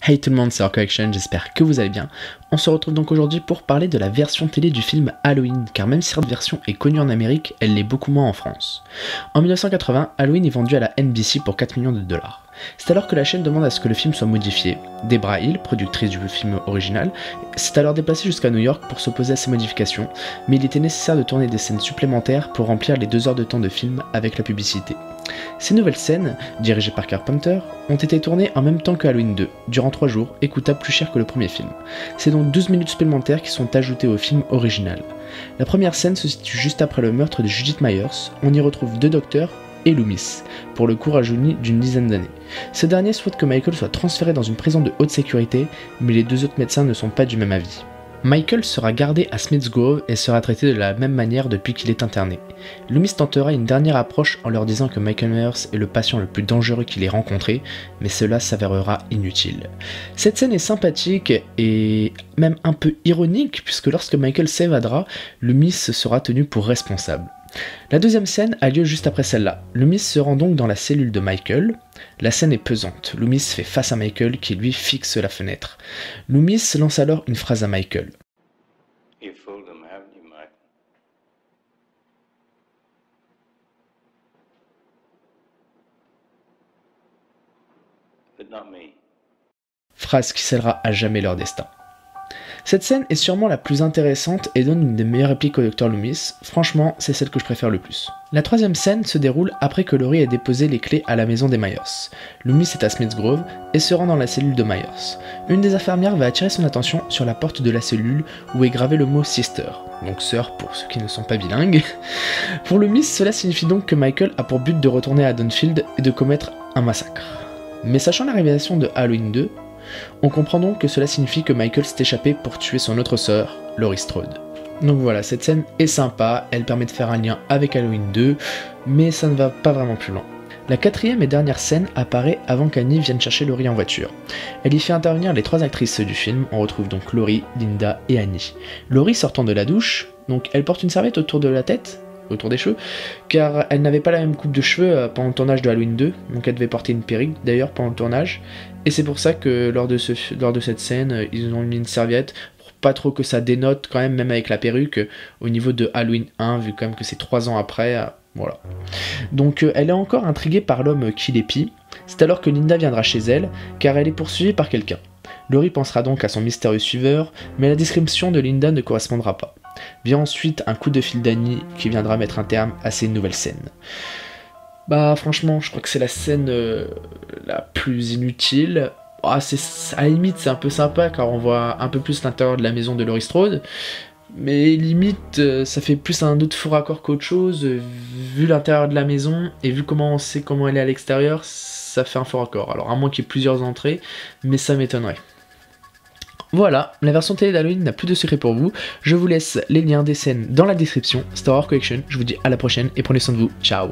Hey tout le monde, c'est Horror Collection, j'espère que vous allez bien. On se retrouve donc aujourd'hui pour parler de la version télé du film Halloween, car même si cette version est connue en Amérique, elle l'est beaucoup moins en France. En 1980, Halloween est vendu à la NBC pour 4 millions de dollars. C'est alors que la chaîne demande à ce que le film soit modifié. Debra Hill, productrice du film original, s'est alors déplacée jusqu'à New York pour s'opposer à ces modifications, mais il était nécessaire de tourner des scènes supplémentaires pour remplir les 2 heures de temps de film avec la publicité. Ces nouvelles scènes, dirigées par Carpenter, ont été tournées en même temps que Halloween 2, durant 3 jours et coûta plus cher que le premier film. C'est donc 12 minutes supplémentaires qui sont ajoutées au film original. La première scène se situe juste après le meurtre de Judith Myers, on y retrouve 2 docteurs et Loomis, pour le coup rajeuni d'une dizaine d'années. Ce dernier souhaite que Michael soit transféré dans une prison de haute sécurité, mais les 2 autres médecins ne sont pas du même avis. Michael sera gardé à Smith's Grove et sera traité de la même manière depuis qu'il est interné. Loomis tentera une dernière approche en leur disant que Michael Myers est le patient le plus dangereux qu'il ait rencontré, mais cela s'avérera inutile. Cette scène est sympathique et même un peu ironique, puisque lorsque Michael s'évadera, Loomis sera tenu pour responsable. La deuxième scène a lieu juste après celle-là. Loomis se rend donc dans la cellule de Michael. La scène est pesante. Loomis fait face à Michael qui lui fixe la fenêtre. Loomis lance alors une phrase à Michael. You fooled him, haven't you, Mike? But not me. Phrase qui scellera à jamais leur destin. Cette scène est sûrement la plus intéressante et donne une des meilleures répliques au Dr Loomis. Franchement, c'est celle que je préfère le plus. La troisième scène se déroule après que Laurie ait déposé les clés à la maison des Myers. Loomis est à Smith's Grove et se rend dans la cellule de Myers. Une des infirmières va attirer son attention sur la porte de la cellule où est gravé le mot Sister, donc sœur pour ceux qui ne sont pas bilingues. Pour Loomis, cela signifie donc que Michael a pour but de retourner à Haddonfield et de commettre un massacre. Mais sachant la révélation de Halloween 2, on comprend donc que cela signifie que Michael s'est échappé pour tuer son autre sœur, Laurie Strode. Donc voilà, cette scène est sympa, elle permet de faire un lien avec Halloween 2, mais ça ne va pas vraiment plus loin. La quatrième et dernière scène apparaît avant qu'Annie vienne chercher Laurie en voiture. Elle y fait intervenir les 3 actrices du film, on retrouve donc Laurie, Linda et Annie. Laurie sortant de la douche, donc elle porte une serviette autour de la tête, autour des cheveux, car elle n'avait pas la même coupe de cheveux pendant le tournage de Halloween 2, donc elle devait porter une perruque d'ailleurs pendant le tournage, et c'est pour ça que lors de cette scène, ils ont mis une serviette, pour pas trop que ça dénote quand même avec la perruque, au niveau de Halloween 1, vu quand même que c'est 3 ans après, voilà. Donc elle est encore intriguée par l'homme qui l'épie, c'est alors que Linda viendra chez elle, car elle est poursuivie par quelqu'un. Laurie pensera donc à son mystérieux suiveur, mais la description de Linda ne correspondra pas. Vient ensuite un coup de fil d'Annie qui viendra mettre un terme à ces nouvelles scènes. Bah franchement, je crois que c'est la scène la plus inutile. À la limite, c'est un peu sympa car on voit un peu plus l'intérieur de la maison de Laurie Strode. Mais limite, ça fait plus un autre faux raccord qu'autre chose. Vu l'intérieur de la maison et vu comment on sait comment elle est à l'extérieur, ça fait un faux raccord. Alors à moins qu'il y ait plusieurs entrées, mais ça m'étonnerait. Voilà, la version télé d'Halloween n'a plus de secret pour vous. Je vous laisse les liens des scènes dans la description. C'était Horror Collection, je vous dis à la prochaine et prenez soin de vous. Ciao.